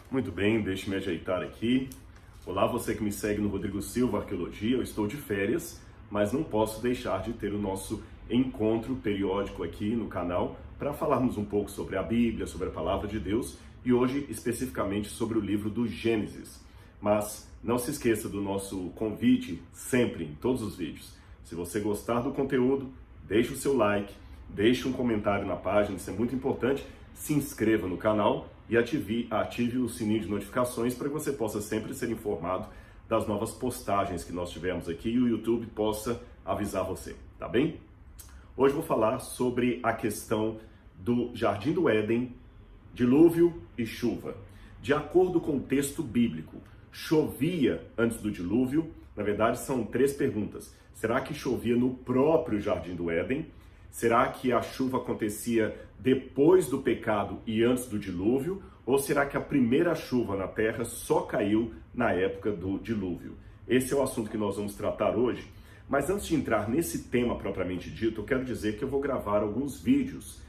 Muito bem, deixe-me ajeitar aqui. Olá, você que me segue no Rodrigo Silva Arqueologia. Eu estou de férias, mas não posso deixar de ter o nosso encontro periódico aqui no canal para falarmos um pouco sobre a Bíblia, sobre a Palavra de Deus e hoje especificamente sobre o livro do Gênesis. Mas não se esqueça do nosso convite sempre em todos os vídeos. Se você gostar do conteúdo, deixe o seu like, deixe um comentário na página, isso é muito importante. Se inscreva no canal e ative o sininho de notificações para que você possa sempre ser informado das novas postagens que nós tivemos aqui e o YouTube possa avisar você, tá bem? Hoje vou falar sobre a questão do Jardim do Éden, dilúvio e chuva. De acordo com o texto bíblico, chovia antes do dilúvio? Na verdade, são três perguntas. Será que chovia no próprio Jardim do Éden? Será que a chuva acontecia depois do pecado e antes do dilúvio? Ou será que a primeira chuva na terra só caiu na época do dilúvio? Esse é o assunto que nós vamos tratar hoje. Mas antes de entrar nesse tema propriamente dito, eu quero dizer que eu vou gravar alguns vídeos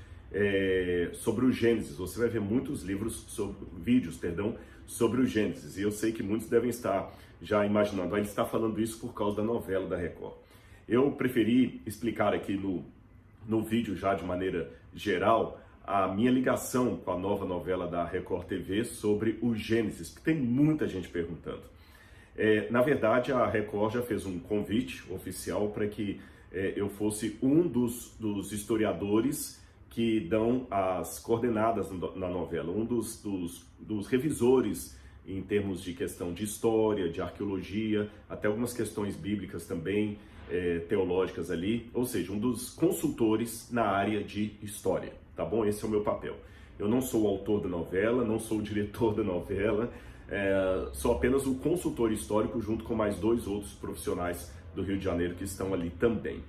sobre o Gênesis. Você vai ver muitos vídeos sobre o Gênesis. E eu sei que muitos devem estar já imaginando, ele está falando isso por causa da novela da Record. Eu preferi explicar aqui no vídeo já de maneira geral a minha ligação com a nova novela da Record TV sobre o Gênesis, porque tem muita gente perguntando. Na verdade, a Record já fez um convite oficial para que eu fosse um dos historiadores que dão as coordenadas na novela, um dos revisores em termos de questão de história, de arqueologia, até algumas questões bíblicas também, teológicas ali, ou seja, um dos consultores na área de história, tá bom? Esse é o meu papel. Eu não sou o autor da novela, não sou o diretor da novela, sou apenas o consultor histórico junto com mais dois outros profissionais do Rio de Janeiro que estão ali também.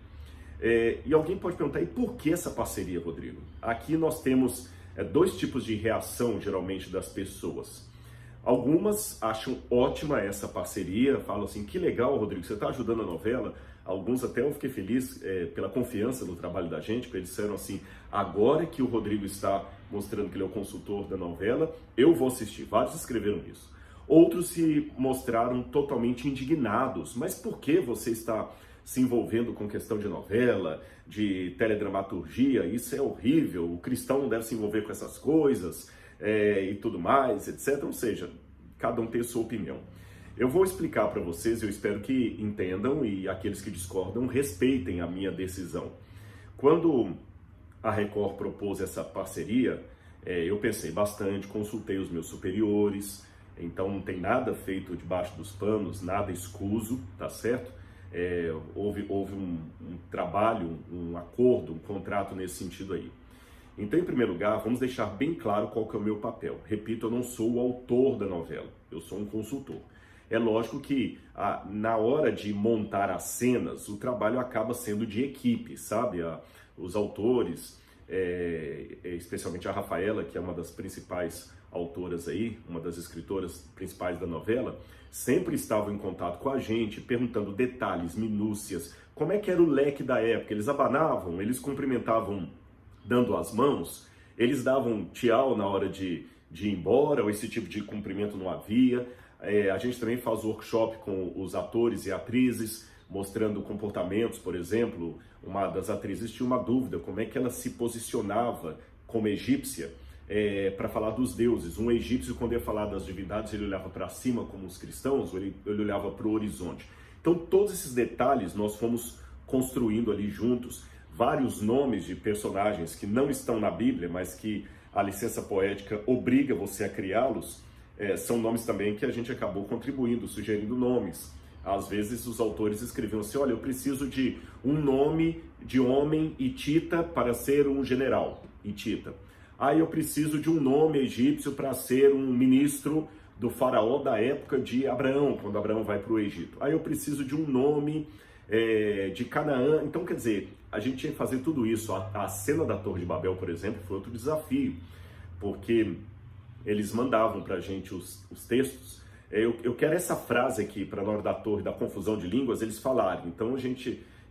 E alguém pode perguntar, e por que essa parceria, Rodrigo? Aqui nós temos dois tipos de reação, geralmente, das pessoas. Algumas acham ótima essa parceria, falam assim, que legal, Rodrigo, você está ajudando a novela. Alguns até eu fiquei feliz pela confiança no trabalho da gente, porque eles disseram assim, agora que o Rodrigo está mostrando que ele é o consultor da novela, eu vou assistir. Vários escreveram isso. Outros se mostraram totalmente indignados. Mas por que você está se envolvendo com questão de novela, de teledramaturgia? Isso é horrível, o cristão não deve se envolver com essas coisas e tudo mais, etc. Ou seja, cada um tem a sua opinião. Eu vou explicar para vocês, eu espero que entendam e aqueles que discordam respeitem a minha decisão. Quando a Record propôs essa parceria, eu pensei bastante, consultei os meus superiores, então não tem nada feito debaixo dos panos, nada escuso, tá certo? Houve um trabalho, um acordo, um contrato nesse sentido aí. Então, em primeiro lugar, vamos deixar bem claro qual que é o meu papel. Repito, eu não sou o autor da novela, eu sou um consultor. É lógico que na hora de montar as cenas, o trabalho acaba sendo de equipe, sabe? Os autores, especialmente a Rafaela, que é uma das principais autoras aí, uma das escritoras principais da novela, sempre estavam em contato com a gente, perguntando detalhes, minúcias, como é que era o leque da época. Eles abanavam, eles cumprimentavam dando as mãos, eles davam tchau na hora de ir embora, ou esse tipo de cumprimento não havia. A gente também faz workshop com os atores e atrizes, mostrando comportamentos, por exemplo. Uma das atrizes tinha uma dúvida, como é que ela se posicionava como egípcia para falar dos deuses. Um egípcio, quando ia falar das divindades, ele olhava para cima como os cristãos, ou ele olhava para o horizonte. Então, todos esses detalhes nós fomos construindo ali juntos, vários nomes de personagens que não estão na Bíblia, mas que a licença poética obriga você a criá-los. São nomes também que a gente acabou contribuindo, sugerindo nomes. Às vezes os autores escreviam assim, olha, eu preciso de um nome de homem hitita para ser um general hitita. Eu preciso de um nome egípcio para ser um ministro do faraó da época de Abraão, quando Abraão vai para o Egito. Eu preciso de um nome de Canaã. Então, quer dizer, a gente tinha que fazer tudo isso. A cena da Torre de Babel, por exemplo, foi outro desafio, porque eles mandavam para a gente os textos. Eu quero essa frase aqui, para na hora da torre, da confusão de línguas, eles falarem. Então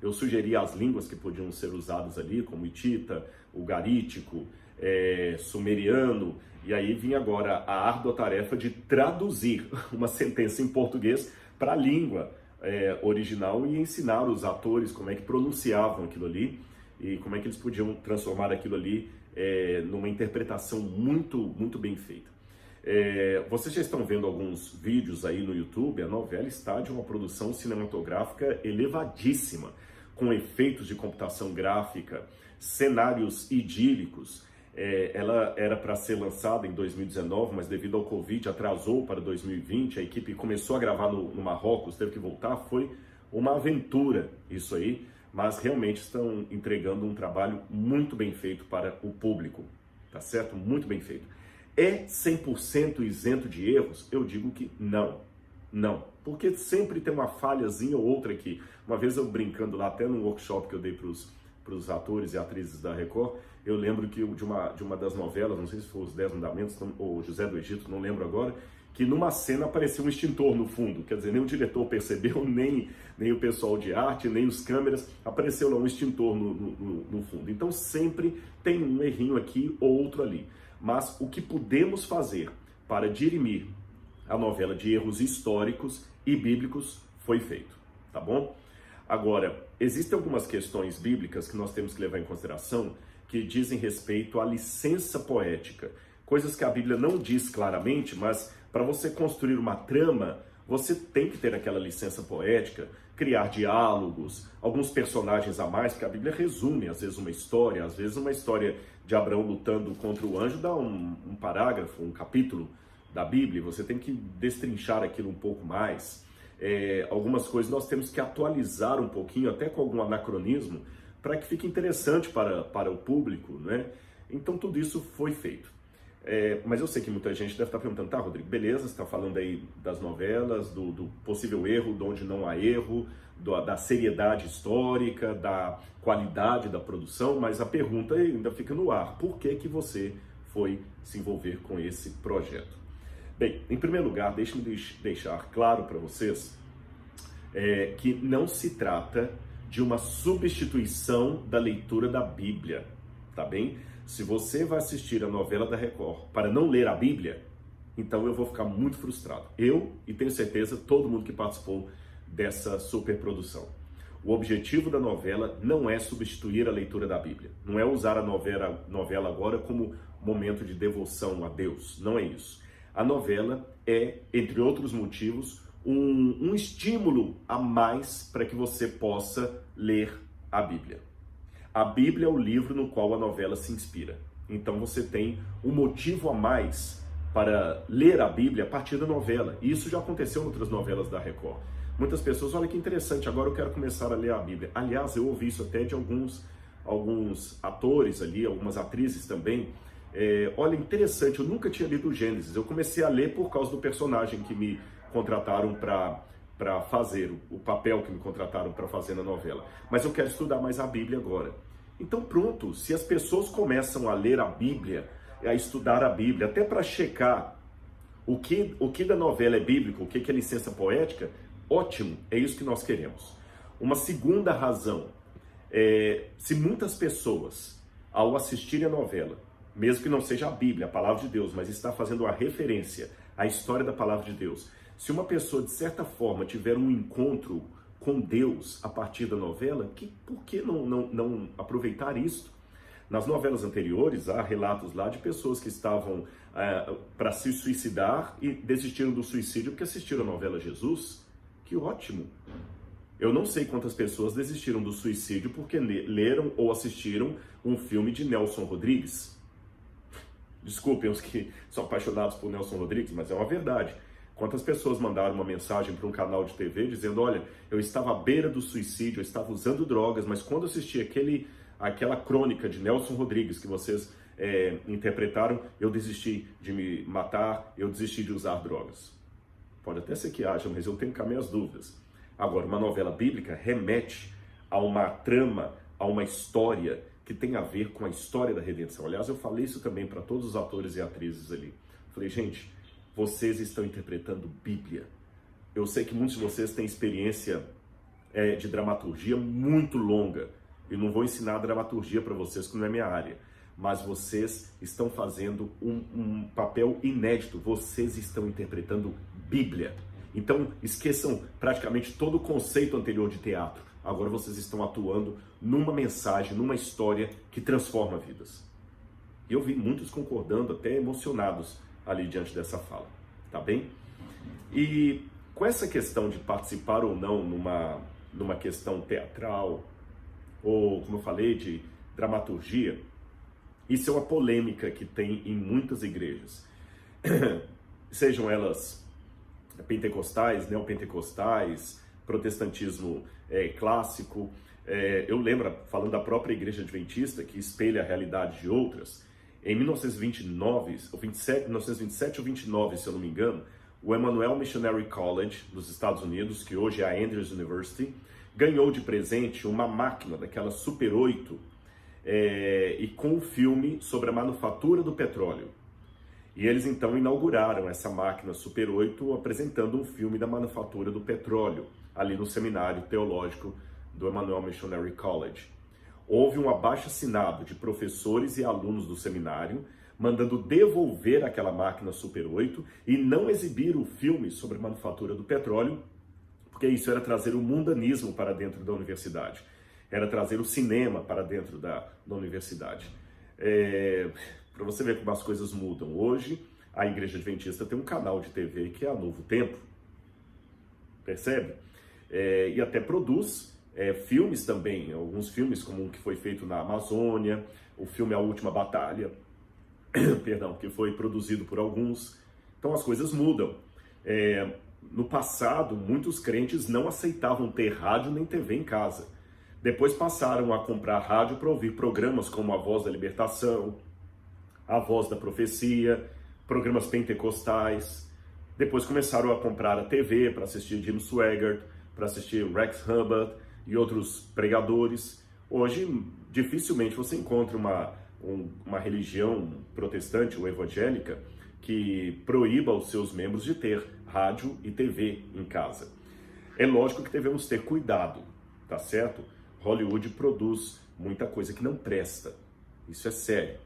eu sugeri as línguas que podiam ser usadas ali, como hitita, o garítico, sumeriano, e aí vinha agora a árdua tarefa de traduzir uma sentença em português para a língua original e ensinar os atores como é que pronunciavam aquilo ali e como é que eles podiam transformar aquilo ali numa interpretação muito, muito bem feita. Vocês já estão vendo alguns vídeos aí no YouTube. A novela está de uma produção cinematográfica elevadíssima, com efeitos de computação gráfica, cenários idílicos. Ela era para ser lançada em 2019, mas devido ao Covid atrasou para 2020. A equipe começou a gravar no Marrocos, teve que voltar. Foi uma aventura isso aí, mas realmente estão entregando um trabalho muito bem feito para o público, tá certo? Muito bem feito. É 100% isento de erros? Eu digo que não, porque sempre tem uma falhazinha ou outra aqui. Uma vez eu brincando lá, até num workshop que eu dei para os atores e atrizes da Record, eu lembro que de uma das novelas, não sei se foi Os 10 Mandamentos ou José do Egito, não lembro agora, que numa cena apareceu um extintor no fundo, quer dizer, nem o diretor percebeu, nem o pessoal de arte, nem os câmeras, apareceu lá um extintor no fundo. Então sempre tem um errinho aqui ou outro ali. Mas o que podemos fazer para dirimir a novela de erros históricos e bíblicos foi feito, tá bom? Agora, existem algumas questões bíblicas que nós temos que levar em consideração que dizem respeito à licença poética. Coisas que a Bíblia não diz claramente, mas para você construir uma trama, você tem que ter aquela licença poética, criar diálogos, alguns personagens a mais, porque a Bíblia resume, às vezes, uma história. Às vezes uma história de Abraão lutando contra o anjo dá um parágrafo, um capítulo da Bíblia. Você tem que destrinchar aquilo um pouco mais. Algumas coisas nós temos que atualizar um pouquinho, até com algum anacronismo, para que fique interessante para o público, né? Então tudo isso foi feito. Mas eu sei que muita gente deve estar perguntando, tá, Rodrigo, beleza, você está falando aí das novelas, do possível erro, de onde não há erro, da seriedade histórica, da qualidade da produção, mas a pergunta ainda fica no ar. Por que você foi se envolver com esse projeto? Bem, em primeiro lugar, deixe-me deixar claro para vocês que não se trata de uma substituição da leitura da Bíblia, tá bem? Se você vai assistir a novela da Record para não ler a Bíblia, então eu vou ficar muito frustrado. Eu, e tenho certeza, todo mundo que participou dessa superprodução. O objetivo da novela não é substituir a leitura da Bíblia. Não é usar a novela agora como momento de devoção a Deus. Não é isso. A novela é, entre outros motivos, um estímulo a mais para que você possa ler a Bíblia. A Bíblia é o livro no qual a novela se inspira. Então você tem um motivo a mais para ler a Bíblia a partir da novela. E isso já aconteceu em outras novelas da Record. Muitas pessoas, olha que interessante, agora eu quero começar a ler a Bíblia. Aliás, eu ouvi isso até de alguns atores ali, algumas atrizes também. Olha, interessante, eu nunca tinha lido o Gênesis. Eu comecei a ler por causa do personagem que me contrataram para fazer, o papel que me contrataram para fazer na novela. Mas eu quero estudar mais a Bíblia agora. Então pronto, se as pessoas começam a ler a Bíblia, a estudar a Bíblia, até para checar o que da novela é bíblico, o que é licença poética, ótimo, é isso que nós queremos. Uma segunda razão, se muitas pessoas, ao assistirem a novela, mesmo que não seja a Bíblia, a palavra de Deus, mas está fazendo uma referência à história da palavra de Deus, se uma pessoa, de certa forma, tiver um encontro com Deus a partir da novela, por que não aproveitar isso? Nas novelas anteriores, há relatos lá de pessoas que estavam para se suicidar e desistiram do suicídio porque assistiram a novela Jesus. Que ótimo! Eu não sei quantas pessoas desistiram do suicídio porque leram ou assistiram um filme de Nelson Rodrigues. Desculpem os que são apaixonados por Nelson Rodrigues, mas é uma verdade. Quantas pessoas mandaram uma mensagem para um canal de TV dizendo, olha, eu estava à beira do suicídio, eu estava usando drogas, mas quando assisti aquela crônica de Nelson Rodrigues que vocês interpretaram, eu desisti de me matar, eu desisti de usar drogas. Pode até ser que haja, mas eu tenho cá minhas dúvidas. Agora, uma novela bíblica remete a uma trama, a uma história que tem a ver com a história da redenção. Aliás, eu falei isso também para todos os atores e atrizes ali. Falei, gente, vocês estão interpretando Bíblia. Eu sei que muitos de vocês têm experiência de dramaturgia muito longa. Eu não vou ensinar dramaturgia para vocês, que não é minha área. mas vocês estão fazendo um papel inédito, vocês estão interpretando Bíblia. Então, esqueçam praticamente todo o conceito anterior de teatro. Agora vocês estão atuando numa mensagem, numa história que transforma vidas. E eu vi muitos concordando, até emocionados ali diante dessa fala, tá bem? E com essa questão de participar ou não numa questão teatral, ou como eu falei, de dramaturgia, isso é uma polêmica que tem em muitas igrejas. Sejam elas pentecostais, neopentecostais, protestantismo clássico. Eu lembro, falando da própria igreja adventista, que espelha a realidade de outras, em 1927 ou 29, se eu não me engano, o Emmanuel Missionary College, dos Estados Unidos, que hoje é a Andrews University, ganhou de presente uma máquina daquela Super 8, e com um filme sobre a manufatura do petróleo. E eles então inauguraram essa máquina Super 8 apresentando um filme da manufatura do petróleo, ali no seminário teológico do Emmanuel Missionary College. Houve um abaixo-assinado de professores e alunos do seminário, mandando devolver aquela máquina Super 8 e não exibir o filme sobre a manufatura do petróleo, porque isso era trazer o mundanismo para dentro da universidade, era trazer o cinema para dentro da universidade. Para você ver como as coisas mudam. Hoje, a Igreja Adventista tem um canal de TV que é a Novo Tempo, percebe? E até produz filmes também, alguns filmes como um que foi feito na Amazônia, o filme A Última Batalha, perdão, que foi produzido por alguns. Então as coisas mudam. No passado, muitos crentes não aceitavam ter rádio nem TV em casa. Depois passaram a comprar rádio para ouvir programas como A Voz da Libertação, A Voz da Profecia, programas pentecostais. Depois começaram a comprar a TV para assistir Jim Swaggart, para assistir Rex Hubbard e outros pregadores. Hoje, dificilmente você encontra uma religião protestante ou evangélica que proíba os seus membros de ter rádio e TV em casa. É lógico que devemos ter cuidado, tá certo? Hollywood produz muita coisa que não presta, isso é sério.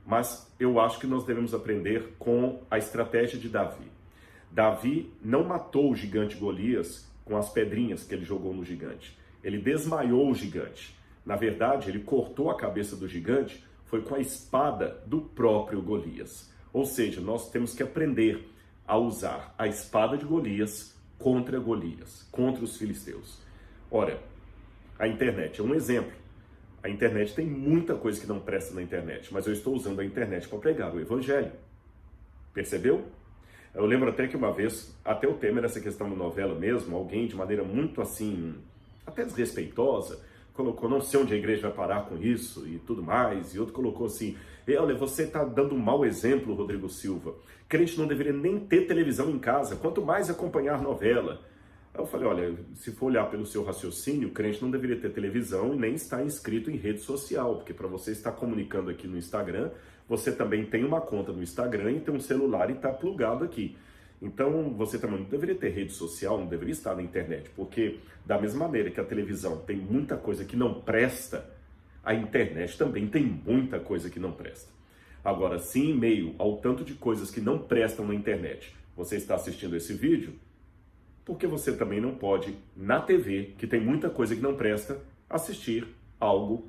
Mas eu acho que nós devemos aprender com a estratégia de Davi. Davi não matou o gigante Golias com as pedrinhas que ele jogou no gigante. Ele desmaiou o gigante. Na verdade, ele cortou a cabeça do gigante, foi com a espada do próprio Golias. Ou seja, nós temos que aprender a usar a espada de Golias, contra os filisteus. Ora, a internet é um exemplo. A internet tem muita coisa que não presta na internet, mas eu estou usando a internet para pregar o evangelho. Percebeu? Eu lembro até que uma vez, até o tema dessa questão da novela mesmo, alguém de maneira muito assim, até desrespeitosa, colocou, não sei onde a igreja vai parar com isso e tudo mais, e outro colocou assim, olha, você está dando um mau exemplo, Rodrigo Silva, crente não deveria nem ter televisão em casa, quanto mais acompanhar novela. Aí eu falei, olha, se for olhar pelo seu raciocínio, o crente não deveria ter televisão e nem estar inscrito em rede social, porque para você estar comunicando aqui no Instagram, você também tem uma conta no Instagram e tem um celular e está plugado aqui. Então, você também não deveria ter rede social, não deveria estar na internet, porque da mesma maneira que a televisão tem muita coisa que não presta, a internet também tem muita coisa que não presta. Agora, se em meio ao tanto de coisas que não prestam na internet, você está assistindo esse vídeo, porque você também não pode, na TV, que tem muita coisa que não presta, assistir algo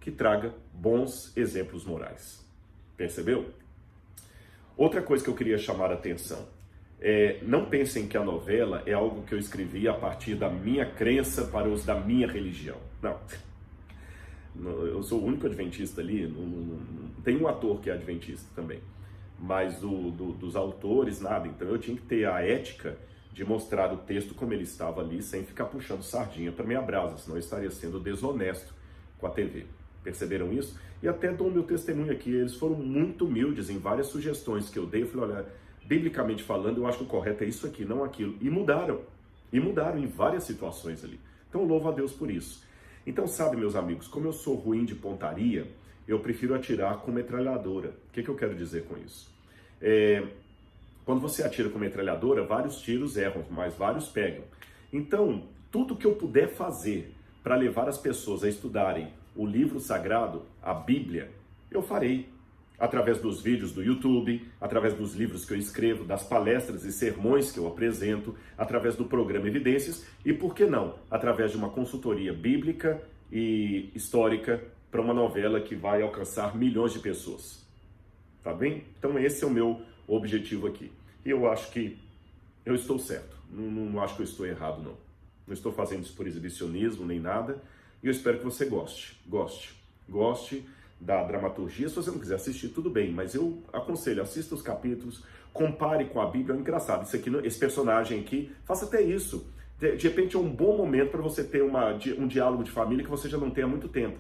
que traga bons exemplos morais. Percebeu? Outra coisa que eu queria chamar a atenção. Não pensem que a novela é algo que eu escrevi a partir da minha crença para os da minha religião. Não. Eu sou o único adventista ali. Tem um ator que é adventista também. Mas dos autores, nada. Então eu tinha que ter a ética de mostrar o texto como ele estava ali, sem ficar puxando sardinha para minha brasa, senão eu estaria sendo desonesto com a TV. Perceberam isso? E até dou o meu testemunho aqui, eles foram muito humildes em várias sugestões que eu dei. Eu falei, olha, biblicamente falando, eu acho que o correto é isso aqui, não aquilo. E mudaram em várias situações ali. Então louvo a Deus por isso. Então sabe, meus amigos, como eu sou ruim de pontaria, eu prefiro atirar com metralhadora. O que eu quero dizer com isso? Quando você atira com metralhadora, vários tiros erram, mas vários pegam. Então, tudo que eu puder fazer para levar as pessoas a estudarem o livro sagrado, a Bíblia, Eu farei. Através dos vídeos do YouTube, através dos livros que eu escrevo, das palestras e sermões que eu apresento, através do programa Evidências e, por que não, através de uma consultoria bíblica e histórica para uma novela que vai alcançar milhões de pessoas. Tá bem? Então esse é o meu objetivo aqui. E eu acho que eu estou certo. Não acho que eu estou errado, não. Não estou fazendo isso por exibicionismo nem nada. E eu espero que você goste. Goste da dramaturgia. Se você não quiser assistir, tudo bem, mas eu aconselho, assista os capítulos, compare com a Bíblia. É engraçado, esse personagem aqui, faça até isso. De repente é um bom momento para você ter um diálogo de família que você já não tem há muito tempo.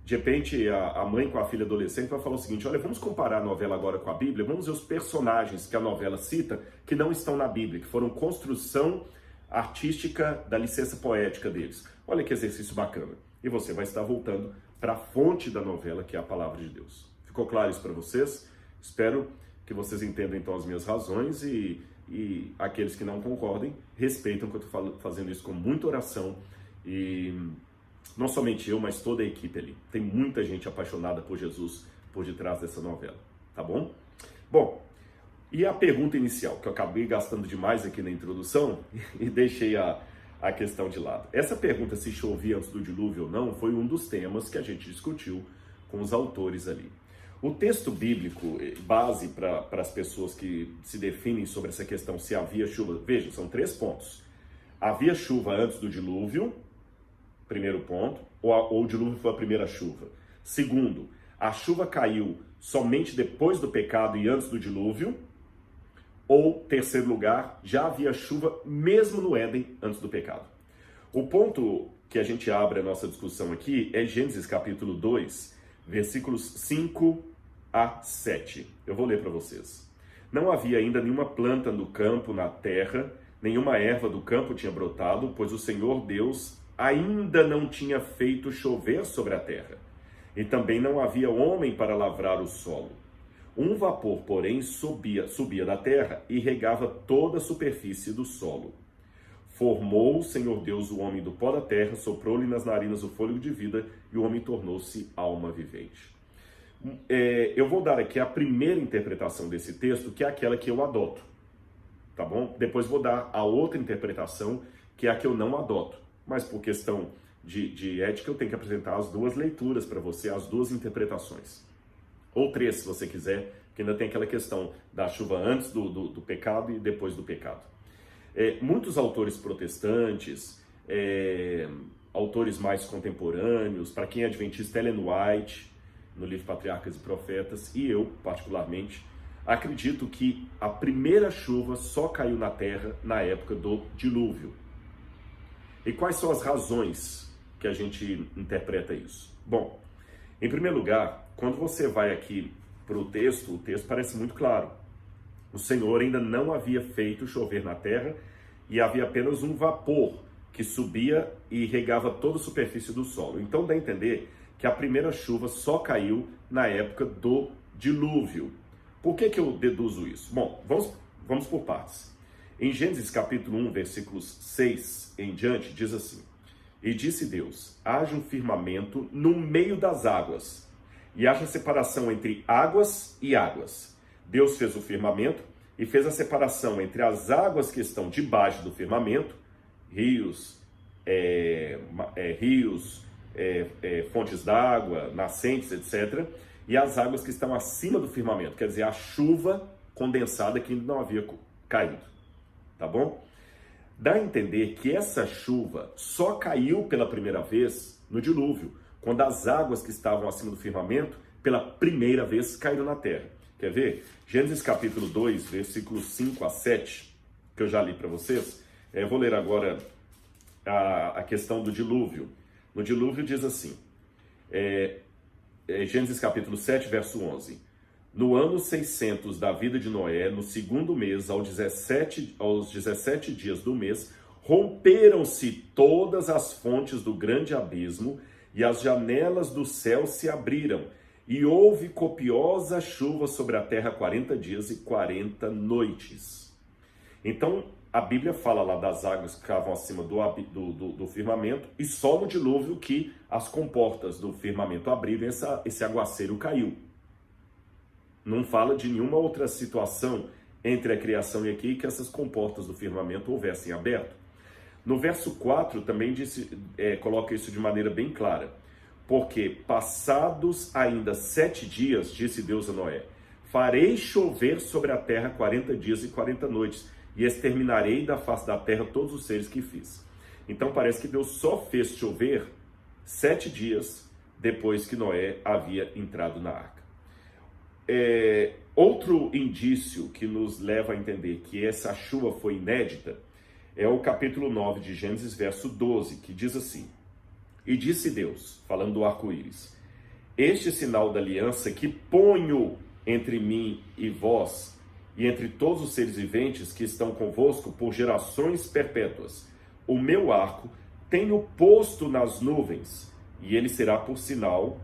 De repente a mãe com a filha adolescente vai falar o seguinte: olha, vamos comparar a novela agora com a Bíblia, vamos ver os personagens que a novela cita que não estão na Bíblia, que foram construção artística da licença poética deles. Olha que exercício bacana. E você vai estar voltando para a fonte da novela, que é a palavra de Deus. Ficou claro isso para vocês? Espero que vocês entendam então as minhas razões e aqueles que não concordem, respeitam que eu estou fazendo isso com muita oração e não somente eu, mas toda a equipe ali. Tem muita gente apaixonada por Jesus por detrás dessa novela, tá bom? Bom, e a pergunta inicial, que eu acabei gastando demais aqui na introdução e deixei a questão de lado. Essa pergunta, se chovia antes do dilúvio ou não, foi um dos temas que a gente discutiu com os autores ali. O texto bíblico, base para as pessoas que se definem sobre essa questão, se havia chuva, veja, são 3 pontos. Havia chuva antes do dilúvio, primeiro ponto, ou o dilúvio foi a primeira chuva. Segundo, a chuva caiu somente depois do pecado e antes do dilúvio. Ou, terceiro lugar, já havia chuva mesmo no Éden antes do pecado. O ponto que a gente abre a nossa discussão aqui é Gênesis capítulo 2, versículos 5 a 7. Eu vou ler para vocês. Não havia ainda nenhuma planta no campo, na terra, nenhuma erva do campo tinha brotado, pois o Senhor Deus ainda não tinha feito chover sobre a terra. E também não havia homem para lavrar o solo. Um vapor, porém, subia da terra e regava toda a superfície do solo. Formou o Senhor Deus o homem do pó da terra, soprou-lhe nas narinas o fôlego de vida, e o homem tornou-se alma vivente. Eu vou dar aqui a primeira interpretação desse texto, que é aquela que eu adoto, tá bom? Depois vou dar a outra interpretação, que é a que eu não adoto. Mas por questão de ética, eu tenho que apresentar as duas leituras para você, as duas interpretações. Ou 3, se você quiser, porque ainda tem aquela questão da chuva antes do pecado e depois do pecado. Muitos autores protestantes, autores mais contemporâneos, para quem é adventista, Ellen White, no livro Patriarcas e Profetas, e eu, particularmente, acredito que a primeira chuva só caiu na terra na época do dilúvio. E quais são as razões que a gente interpreta isso? Bom, em primeiro lugar, quando você vai aqui para o texto parece muito claro. O Senhor ainda não havia feito chover na terra e havia apenas um vapor que subia e regava toda a superfície do solo. Então dá a entender que a primeira chuva só caiu na época do dilúvio. Por que eu deduzo isso? Bom, vamos por partes. Em Gênesis capítulo 1, versículos 6 em diante, diz assim: E disse Deus, haja um firmamento no meio das águas, e haja separação entre águas e águas. Deus fez o firmamento e fez a separação entre as águas que estão debaixo do firmamento, rios, fontes d'água, nascentes, etc., e as águas que estão acima do firmamento, quer dizer, a chuva condensada que ainda não havia caído, tá bom? Dá a entender que essa chuva só caiu pela primeira vez no dilúvio, quando as águas que estavam acima do firmamento, pela primeira vez, caíram na terra. Quer ver? Gênesis capítulo 2, versículos 5 a 7, que eu já li para vocês. Eu vou ler agora a questão do dilúvio. No dilúvio diz assim, Gênesis capítulo 7, verso 11. No ano 600 da vida de Noé, no segundo mês, aos 17 dias do mês, romperam-se todas as fontes do grande abismo e as janelas do céu se abriram, e houve copiosa chuva sobre a terra 40 dias e 40 noites. Então, a Bíblia fala lá das águas que ficavam acima do firmamento, e só no dilúvio que as comportas do firmamento abriram e esse aguaceiro caiu. Não fala de nenhuma outra situação entre a criação e aqui que essas comportas do firmamento houvessem aberto. No verso 4 também coloca isso de maneira bem clara. Porque passados ainda 7 dias, disse Deus a Noé, farei chover sobre a terra 40 dias e 40 noites, e exterminarei da face da terra todos os seres que fiz. Então parece que Deus só fez chover 7 dias depois que Noé havia entrado na arca. Outro indício que nos leva a entender que essa chuva foi inédita é o capítulo 9 de Gênesis, verso 12, que diz assim: E disse Deus, falando do arco-íris, este sinal da aliança que ponho entre mim e vós, e entre todos os seres viventes que estão convosco por gerações perpétuas, o meu arco tenho posto nas nuvens, e ele será por sinal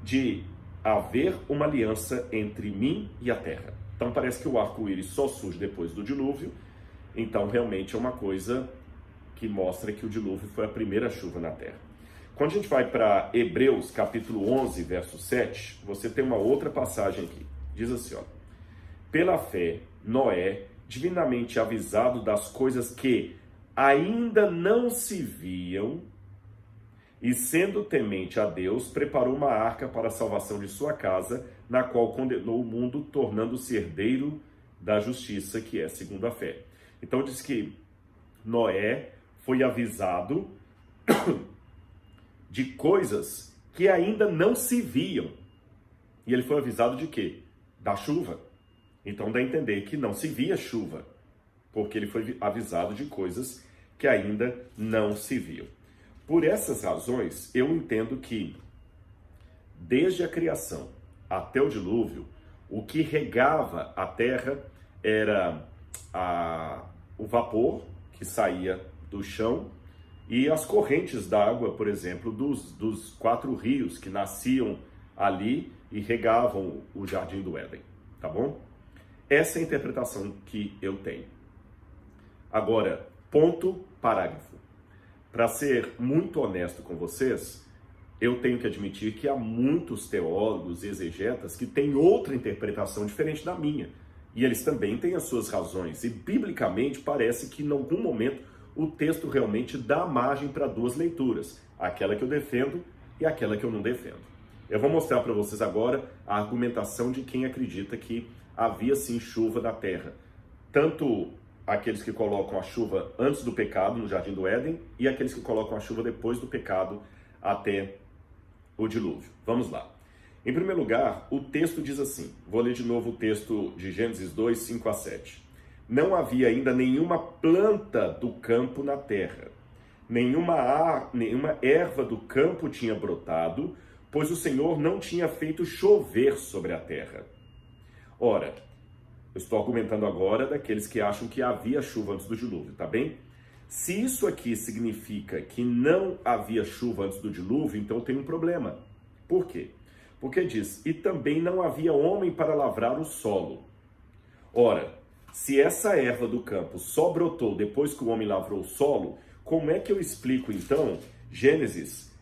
de haver uma aliança entre mim e a terra. Então parece que o arco-íris só surge depois do dilúvio, então realmente é uma coisa que mostra que o dilúvio foi a primeira chuva na terra. Quando a gente vai para Hebreus capítulo 11, verso 7, você tem uma outra passagem aqui. Diz assim, ó: Pela fé, Noé, divinamente avisado das coisas que ainda não se viam, e sendo temente a Deus, preparou uma arca para a salvação de sua casa, na qual condenou o mundo, tornando-se herdeiro da justiça, que é segundo a fé. Então diz que Noé foi avisado de coisas que ainda não se viam. E ele foi avisado de quê? Da chuva. Então dá a entender que não se via chuva, porque ele foi avisado de coisas que ainda não se viam. Por essas razões, eu entendo que, desde a criação até o dilúvio, o que regava a terra era o vapor que saía do chão e as correntes d'água, por exemplo, dos 4 rios que nasciam ali e regavam o Jardim do Éden, tá bom? Essa é a interpretação que eu tenho. Agora, ponto, parágrafo. Para ser muito honesto com vocês, eu tenho que admitir que há muitos teólogos e exegetas que têm outra interpretação diferente da minha. E eles também têm as suas razões. E, biblicamente, parece que, em algum momento, o texto realmente dá margem para 2 leituras. Aquela que eu defendo e aquela que eu não defendo. Eu vou mostrar para vocês agora a argumentação de quem acredita que havia, sim, chuva na terra. Tanto aqueles que colocam a chuva antes do pecado, no Jardim do Éden, e aqueles que colocam a chuva depois do pecado até o dilúvio. Vamos lá. Em primeiro lugar, o texto diz assim, vou ler de novo o texto de Gênesis 2, 5 a 7. Não havia ainda nenhuma planta do campo na terra, nenhuma erva do campo tinha brotado, pois o Senhor não tinha feito chover sobre a terra. Ora, eu estou argumentando agora daqueles que acham que havia chuva antes do dilúvio, tá bem? Se isso aqui significa que não havia chuva antes do dilúvio, então tem um problema. Por quê? Porque diz, e também não havia homem para lavrar o solo. Ora, se essa erva do campo só brotou depois que o homem lavrou o solo, como é que eu explico então Gênesis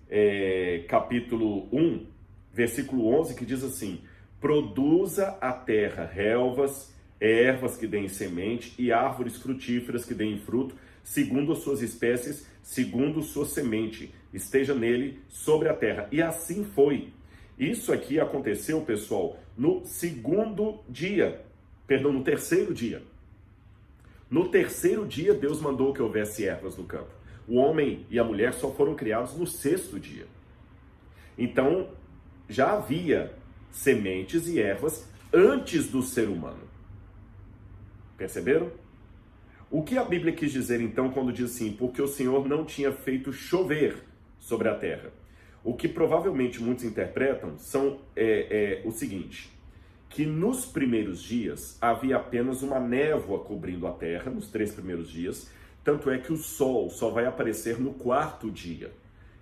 capítulo 1, versículo 11, que diz assim, produza a terra relvas, ervas que deem semente e árvores frutíferas que deem fruto, segundo as suas espécies, segundo sua semente, esteja nele sobre a terra. E assim foi. Isso aqui aconteceu, pessoal, no terceiro dia. No terceiro dia, Deus mandou que houvesse ervas no campo. O homem e a mulher só foram criados no 6º dia. Então, já havia sementes e ervas antes do ser humano. Perceberam? O que a Bíblia quis dizer então quando diz assim, porque o Senhor não tinha feito chover sobre a terra? O que provavelmente muitos interpretam são o seguinte, que nos primeiros dias havia apenas uma névoa cobrindo a terra, nos 3 primeiros dias, tanto é que o sol só vai aparecer no 4º dia.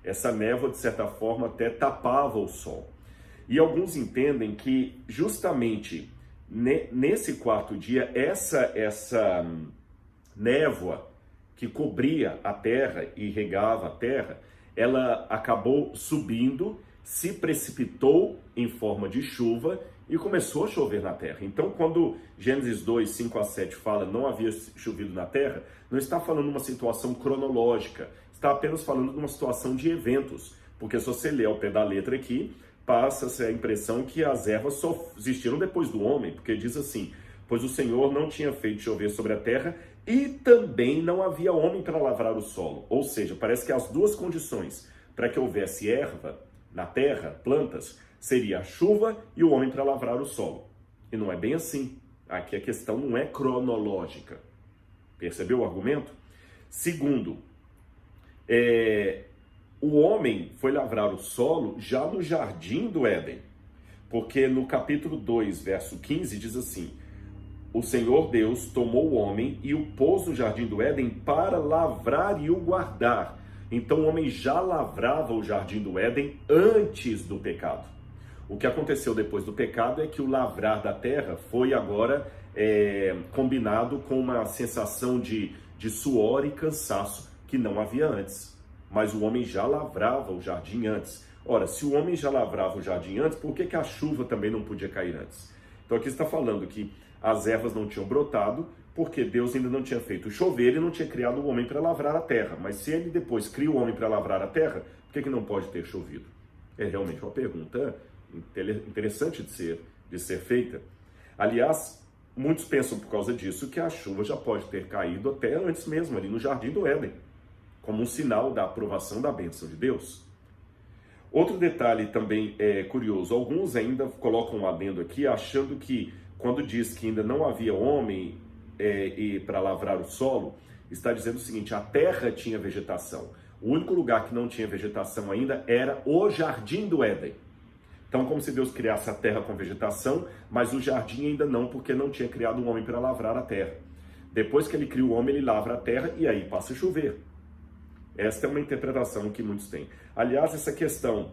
Essa névoa, de certa forma, até tapava o sol. E alguns entendem que justamente nesse 4º dia, névoa que cobria a terra e regava a terra, ela acabou subindo, se precipitou em forma de chuva e começou a chover na terra. Então, quando Gênesis 2, 5 a 7 fala não havia chovido na terra, não está falando de uma situação cronológica, está apenas falando de uma situação de eventos. Porque se você ler ao pé da letra aqui, passa-se a impressão que as ervas só existiram depois do homem, porque diz assim, pois o Senhor não tinha feito chover sobre a terra e também não havia homem para lavrar o solo. Ou seja, parece que as duas condições para que houvesse erva na terra, plantas, seria a chuva e o homem para lavrar o solo. E não é bem assim. Aqui a questão não é cronológica. Percebeu o argumento? Segundo, o homem foi lavrar o solo já no jardim do Éden. Porque no capítulo 2, verso 15, diz assim, o Senhor Deus tomou o homem e o pôs no jardim do Éden para lavrar e o guardar. Então o homem já lavrava o jardim do Éden antes do pecado. O que aconteceu depois do pecado é que o lavrar da terra foi agora combinado com uma sensação de suor e cansaço que não havia antes. Mas o homem já lavrava o jardim antes. Ora, se o homem já lavrava o jardim antes, por que a chuva também não podia cair antes? Então aqui está falando que as ervas não tinham brotado, porque Deus ainda não tinha feito chover e não tinha criado o homem para lavrar a terra. Mas se ele depois cria o homem para lavrar a terra, por que não pode ter chovido? É realmente uma pergunta interessante de ser feita. Aliás, muitos pensam por causa disso que a chuva já pode ter caído até antes mesmo, ali no jardim do Éden, como um sinal da aprovação da bênção de Deus. Outro detalhe também curioso, alguns ainda colocam um adendo aqui, achando que quando diz que ainda não havia homem para lavrar o solo, está dizendo o seguinte, a terra tinha vegetação. O único lugar que não tinha vegetação ainda era o jardim do Éden. Então, como se Deus criasse a terra com vegetação, mas o jardim ainda não, porque não tinha criado um homem para lavrar a terra. Depois que ele cria o homem, ele lavra a terra e aí passa a chover. Esta é uma interpretação que muitos têm. Aliás, essa questão,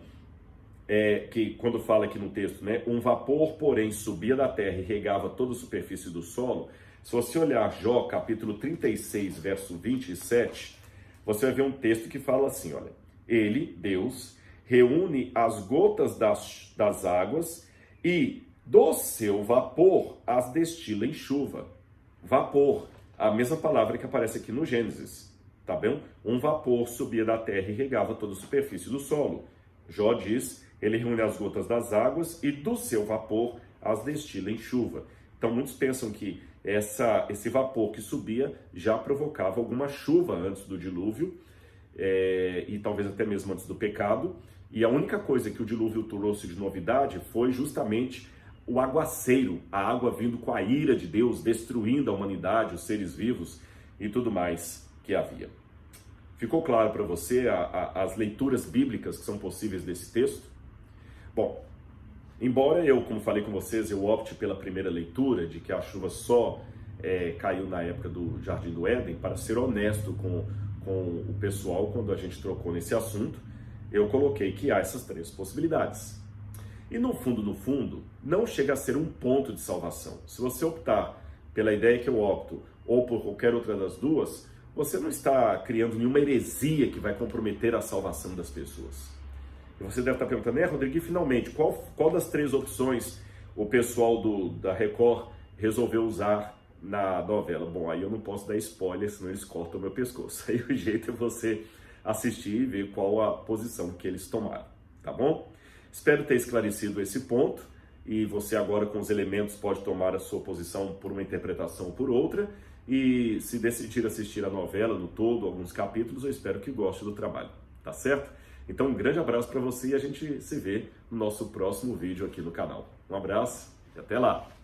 que quando fala aqui no texto, né, um vapor, porém, subia da terra e regava toda a superfície do solo, se você olhar Jó, capítulo 36, verso 27, você vai ver um texto que fala assim, olha, ele, Deus, reúne as gotas das águas e do seu vapor as destila em chuva. Vapor, a mesma palavra que aparece aqui no Gênesis, tá bem? Um vapor subia da terra e regava toda a superfície do solo. Jó diz, ele reúne as gotas das águas e do seu vapor as destila em chuva. Então muitos pensam que esse vapor que subia já provocava alguma chuva antes do dilúvio, e talvez até mesmo antes do pecado, e a única coisa que o dilúvio trouxe de novidade foi justamente o aguaceiro, a água vindo com a ira de Deus, destruindo a humanidade, os seres vivos e tudo mais que havia. Ficou claro para você as leituras bíblicas que são possíveis desse texto? Bom, embora eu, como falei com vocês, eu opte pela primeira leitura, de que a chuva só caiu na época do Jardim do Éden, para ser honesto com o pessoal, quando a gente trocou nesse assunto, eu coloquei que há essas três possibilidades. E no fundo, não chega a ser um ponto de salvação. Se você optar pela ideia que eu opto, ou por qualquer outra das duas, você não está criando nenhuma heresia que vai comprometer a salvação das pessoas. E você deve estar perguntando, Rodrigo, e finalmente, qual das três opções o pessoal da Record resolveu usar na novela? Bom, aí eu não posso dar spoiler, senão eles cortam o meu pescoço. Aí o jeito é você assistir e ver qual a posição que eles tomaram, tá bom? Espero ter esclarecido esse ponto, e você agora com os elementos pode tomar a sua posição por uma interpretação ou por outra, e se decidir assistir a novela no todo, alguns capítulos, eu espero que goste do trabalho, tá certo? Então um grande abraço para você e a gente se vê no nosso próximo vídeo aqui no canal. Um abraço e até lá!